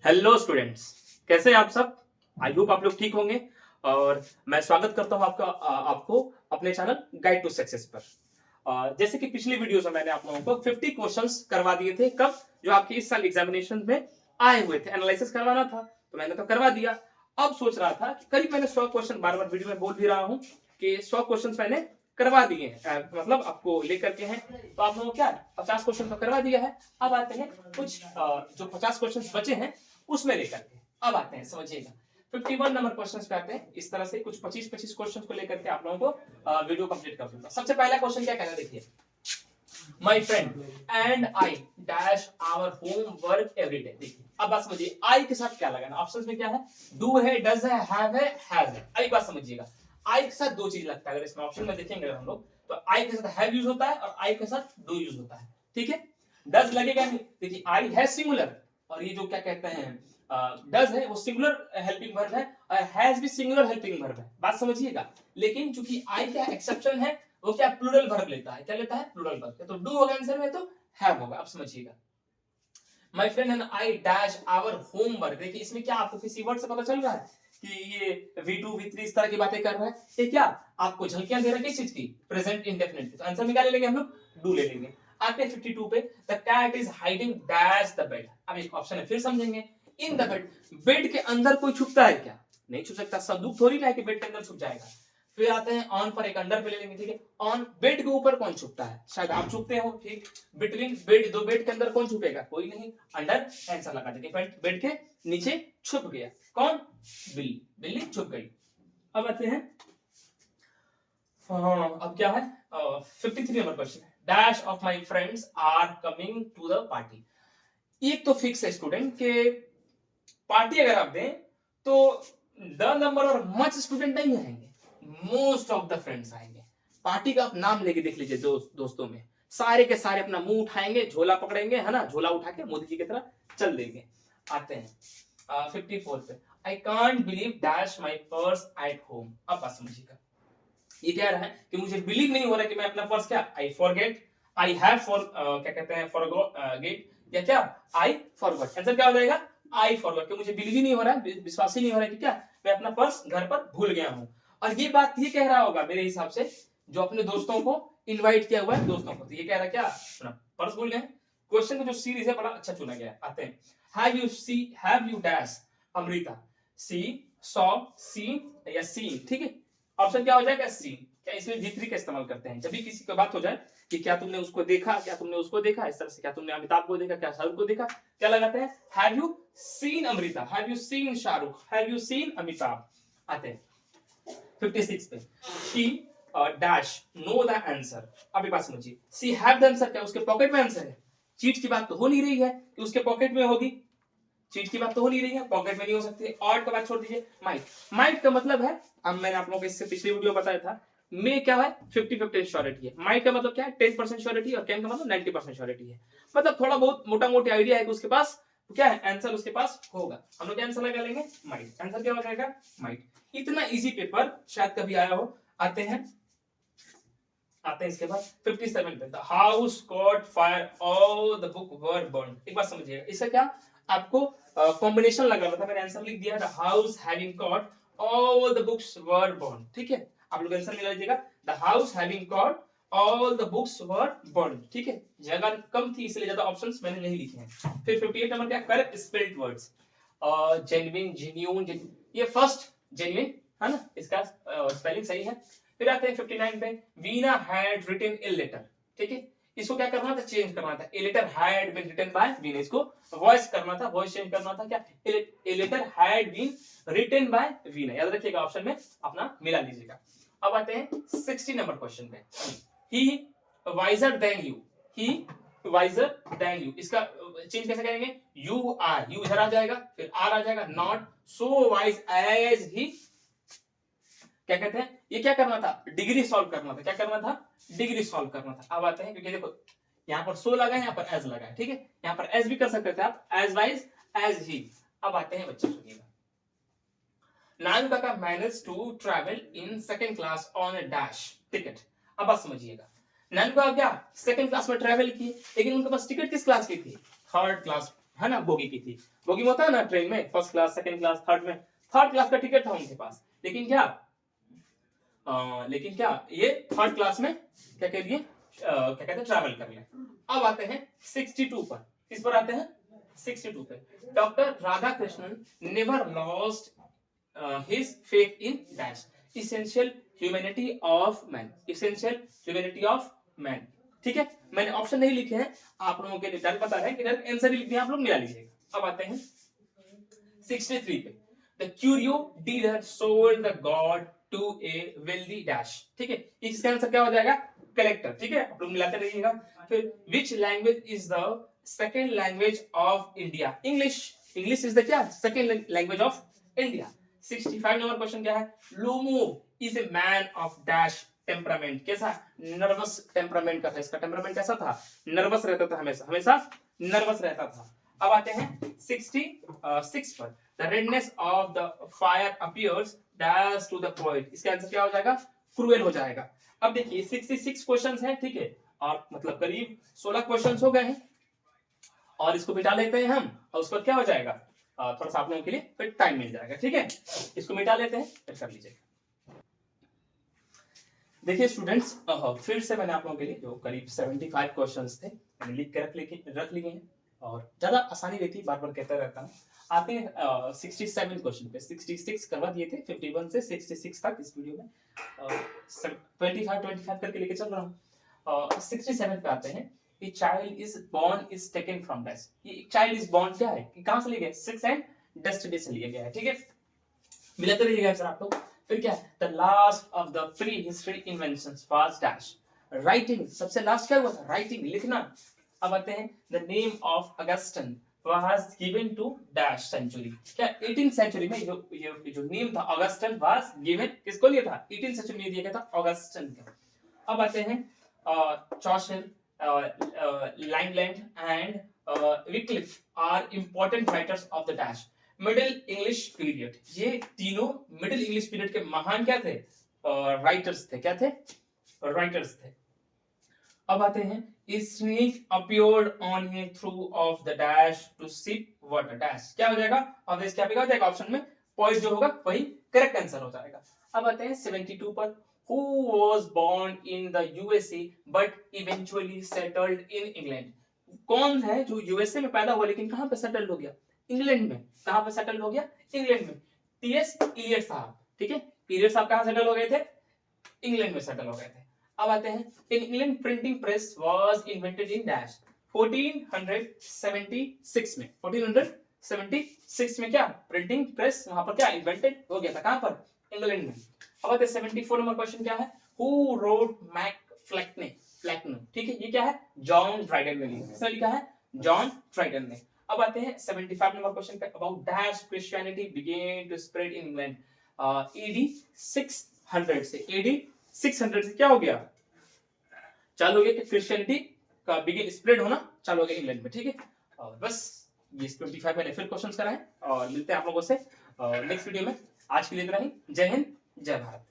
Hello students, कैसे हैं आप सब। आई होप आप लोग ठीक होंगे। और मैं स्वागत करता हूं आपको अपने चैनल गाइड टू सक्सेस पर। जैसे कि पिछली वीडियो में मैंने आप लोगों को 50 क्वेश्चंस करवा दिए थे, कब जो आपके इस साल एग्जामिनेशन में आए हुए थे, एनालिसिस करवाना था तो मैंने तो करवा दिया। अब सोच रहा था कि करीब मैंने 100 क्वेश्चन, बार बार वीडियो में बोल भी रहा हूं कि 100 क्वेश्चन मैंने करवा दिए हैं, मतलब आपको लेकर के हैं। तो आप लोगों को क्या 50 क्वेश्चन तो करवा दिया है। अब आते हैं कुछ जो 50 क्वेश्चन बचे हैं उसमें लेकर के। अब आते हैं, समझिएगा 51 नंबर क्वेश्चंस पे आते हैं। इस तरह से कुछ 25-25 क्वेश्चंस को लेकर के आप लोगों को वीडियो कंप्लीट कर दूंगा। सबसे पहला क्वेश्चन क्या कहना है, देखिए। My friend and I dash our homework every day। देखिए अब बात समझिए, I के साथ क्या लगाना। ऑप्शंस में क्या है, do है, does है, have है, has है। एक बात समझिएगा, I के साथ दो चीज लगता है। अगर इसमें ऑप्शन में देखेंगे हम लोग तो I के साथ have यूज होता है और I के साथ do यूज होता है। ठीक है, does लगेगा नहीं। देखिए I है सिंगुलर, और ये जो क्या कहते हैं डज है वो सिंगुलर हेल्पिंग वर्ब है, और हैज भी सिंगुलर हेल्पिंग वर्ब है। बात समझिएगा। लेकिन चूंकि आई क्या एक्सेप्शन है, वो क्या प्लूरल वर्ब लेता है। क्या लेता है? Plural verb. तो डू होगा आंसर में, तो हैव होगा। अब समझिएगा, my friend and I dash our homework. देखिए इसमें क्या आपको किसी वर्ड से पता चल रहा है कि ये V2 V3 इस तरह की बातें कर रहा है? ये क्या आपको झलकियां दे रहा है किस चीज की? प्रेजेंट इंडेफिनिट की। तो आंसर में क्या ले लेंगे हम लोग? डू ले लेंगे। आते हैं 52 पे, the cat is hiding dash the bed. अब एक ऑप्शन है, फिर समझेंगे। इन द बेड, बेड के अंदर कोई छुपता है क्या? नहीं छुप सकता। संदूक थोड़ी ना है कि बेड के अंदर छुप जाएगा। फिर आते हैं ऑन पर, एक अंडर पे ले लेंगे। ठीक है, ऑन बेड के ऊपर कौन छुपता है? शायद आप छुपते हो। ठीक, बिटवीन बेड, दो बेड के अंदर कौन छुपेगा? कोई नहीं। अंडर आंसर लगा देंगे। बेड के नीचे छुप गया कौन? बिल्ली। बिल्ली छुप गई। अब आते हैं अब क्या है 53 number question. Dash of my friends are coming to the party. एक तो फिक्स है स्टूडेंट के पार्टी अगर आप दें तो द नंबर और मच स्टूडेंट नहीं आएंगे, मोस्ट ऑफ द फ्रेंड्स आएंगे। पार्टी का आप नाम लेके देख लीजिए, दोस्तों में सारे के सारे अपना मुंह उठाएंगे, झोला पकड़ेंगे, है ना, झोला उठा के मोदी जी की तरह चल देंगे। आते हैं 54 पे, I can't believe dash my purse at home. अब बात समझिएगा, ये कह रहा है कि मुझे बिलीव नहीं हो रहा कि मैं अपना पर्स क्या, I forget, I have for क्या कहते हैं फॉरगेट, या क्या आई फॉरगॉट। आंसर क्या हो जाएगा? I forgot. कि मुझे बिलीव ही नहीं हो रहा है, विश्वास ही नहीं हो रहा है कि क्या मैं अपना पर्स घर पर भूल गया हूं। और ये बात ये कह रहा होगा मेरे हिसाब से जो अपने दोस्तों को इनवाइट किया हुआ है, दोस्तों को। तो ये कह रहा है क्या, अपना पर्स भूल गए। क्वेश्चन का जो सीरीज है बड़ा अच्छा चुना गया है। आते हैं, have you dash Amrita see saw seen या सीन। ठीक है, ऑप्शन क्या हो जाएगा? सी। क्या इसमें V3 का इस्तेमाल करते हैं जब भी किसी की बात हो जाए कि क्या तुमने उसको देखा, क्या तुमने उसको देखा, इस तरह से क्या तुमने अमिताभ को देखा, क्या शाहरुख को देखा, क्या लगाते हैं? Have you seen Amrita, have you seen Shahrukh, have you seen Amitabh. आते हैं 56 पे, she dash know the answer. अभी बात समझिए, सी हैव द आंसर, क्या उसके पॉकेट में आंसर है? चीट की बात तो हो नहीं रही है कि उसके पॉकेट में होगी, चीज की बात तो हो नहीं रही है, पॉकेट में नहीं हो सकती। और का बात छोड़ दीजिए, माइट। माइट का मतलब है, अब मैंने आप लोगों को इससे पिछली वीडियो बताया था, में क्या है 50-50 श्योरिटी है। माइट का मतलब क्या है 10% श्योरिटी, और कैन का मतलब 90% श्योरिटी है। मतलब थोड़ा बहुत मोटा मोटी आइडिया है कि उसके पास क्या है, आंसर उसके पास होगा। हम लोग क्या आंसर लगा लेंगे? माइट। आंसर क्या हो जाएगा? माइट। इतना इजी पेपर शायद कभी आया हो। आते हैं इसके बाद 57 पे, the house cot fire all the book were burn. एक बात समझिएगा, इसका क्या आपको कॉम्बिनेशन लगाना था। मैंने आंसर लिख दिया, the house having caught all the books were burn. ठीक है, आप लोग आंसर मिला लीजिएगा, the house having caught all the books were burn. ठीक है, जगह कम थी इसलिए ज्यादा ऑप्शंस मैंने नहीं लिखे हैं। फिर 58 नंबर क्या, correct spelled words. Genuine, genuine, ये फर्स्ट जेन्युइन है ना, इसका स्पेलिंग सही है। फिर आते हैं 59 पे, Veena had written a letter. ठीक है, इसको क्या करना था? चेंज करना था। A letter had been written by Veena, इसको वॉइस करना था, वॉइस चेंज करना था। क्या, a letter had been written by Veena. याद रखिएगा, ऑप्शन में अपना मिला लीजिएगा। अब आते हैं 60 नंबर क्वेश्चन पे, he wiser then you, he wiser then you, इसका चेंज कैसे करेंगे? यू आर, यू इधर आ जाएगा, फिर आर आ जाएगा, not so wise as he. क्या कहते हैं, ये क्या करना था? डिग्री सॉल्व करना था। क्या करना था? डिग्री सॉल्व करना था। अब आते हैं, क्योंकि देखो यहाँ पर सो लगा है, यहाँ पर एज लगा है। ठीक है, यहाँ पर एज भी कर सकते थे आप, एज वाइज एज ही। अब आते हैं बच्चे, सुनिएगा, Nanu Kaka manage to travel in second class on a dash ticket. अब बात समझिएगा, नानू काका क्या सेकंड क्लास में ट्रैवल किए, लेकिन उनके पास टिकट किस क्लास की थी? थर्ड क्लास, है ना, बोगी की थी। बोगी में होता है ना ट्रेन में, first class, second class, third में, थर्ड क्लास का टिकट था उनके पास, लेकिन क्या ये थर्ड क्लास में क्या कह दिए, क्या कहते हैं, ट्रैवल कर ले। अब आते हैं 62 पर, किस पर आते हैं, 62 पे। Doctor Radha Krishnan never lost his faith in dash, essential humanity of man, essential humanity of man. ठीक है, मैंने ऑप्शन नहीं लिखे हैं, आप लोगों के लिए डर पता है कि आंसर ही लिखने आप लोग मिला लीजिएगा। अब आते हैं 63 पे। The curio dealer sold the god to a wealthy dash. ठीक है, इसका आंसर क्या हो जाएगा, कलेक्टर। ठीक है, आप लोग मिलाते रहिएगा। फिर which language is the second language of India, English. English is the क्या, second language of India. 65 number question क्या है, Lomo is a man of dash temperament, कैसा, नर्वस टेम्परामेंट का था, इसका टेम्परामेंट कैसा था, नर्वस रहता था, हमेशा हमेशा नर्वस रहता था। अब आते हैं 66 पर। The redness of the fire appears dash to the poet, इसका आंसर क्या हो जाएगा, क्रूएल हो जाएगा। अब देखिए 66 क्वेश्चंस हैं, ठीक है, और मतलब करीब 16 क्वेश्चंस हो गए हैं, और इसको मिटा लेते हैं हम, और उसके बाद क्या हो जाएगा, थोड़ा सा आप लोगों के लिए फिर टाइम मिल जाएगा। ठीक है, इसको मिटा लेते हैं, फिर कर लीजिएगा। देखिए स्टूडेंट्स, फिर से मैंने आप लोगों के लिए जो करीब 75 क्वेश्चंस थे मैंने लिख के रख लिए हैं, और ज्यादा आसानी रहती है, बार बार कहता रहता हूँ। आते हैं 67 क्वेश्चन पे। 66 करवा दिए थे, 51 से 66 तक इस वीडियो में 25 करके लेके चल रहा हूँ। 67 पे आते हैं। A child is born is taken from death, ये child is born क्या है, कि कहां से लिए गए, सेक्स एंड डेस्टिनी से लिए गया है। ठीक है, मिलाते रहिएगा सर आप लोग। फिर क्या है, the last of the pre history inventions was dash, writing, सबसे लास्ट क्या हुआ था, राइटिंग, लिखना। अब आते हैं the name of Augustan was given to dash century, क्या 18th सेंचुरी में जो नेम था अगस्टन वाज गिवन, किसको लिया था, 18th सेंचुरी में दिया गया था अगस्टन का। अब आते हैं Chaucer, Langland and Wycliffe are important writers of the dash middle English period, ये तीनों मिडिल इंग्लिश पीरियड के महान क्या थे, राइटर्स थे, क्या थे, राइटर्स थे। अब आते हैं snake appeared on a through of the dash to sip water dash, क्या हो जाएगा, अब इसका क्या हो जाएगा ऑप्शन में, पॉइंट जो होगा वही करेक्ट आंसर हो जाएगा। अब आते हैं 72 पर। Who was born in the USA but eventually settled in England, कौन है जो यूएसए में पैदा हुआ लेकिन कहां पे सेटल हो गया, इंग्लैंड में। कहां पे सेटल हो गया, इंग्लैंड में, टीएस इलियट साहब। ठीक है, इलियट साहब कहां सेटल हो गए थे, इंग्लैंड में सेटल हो गए थे। अब आते हैं in England printing press was invented in dash 1476 में, 1476 में क्या प्रिंटिंग प्रेस वहां पर क्या इन्वेंटेड हो गया था, कहां पर, इंग्लैंड में। अब आते हैं 74 नंबर क्वेश्चन क्या है, हु रोट मैक फ्लैक्ने, ठीक है, ये क्या है, जॉन ड्राइडन ने लिखा, किसने लिखा है, जॉन ड्राइडन ने। अब आते हैं 75 नंबर क्वेश्चन पे, about dash Christianity began to spread in England AD 600 से, एडी 600 से क्या हो गया, चालू हो गया कि क्रिश्चियनिटी का बिगेन स्प्रेड होना चालू हो गया इंग्लैंड में। ठीक है, और बस ये 25 मैंने फिर क्वेश्चंस कराए, और मिलते हैं आप लोगों से नेक्स्ट वीडियो में। आज के लिए इतना ही, जय हिंद जय भारत।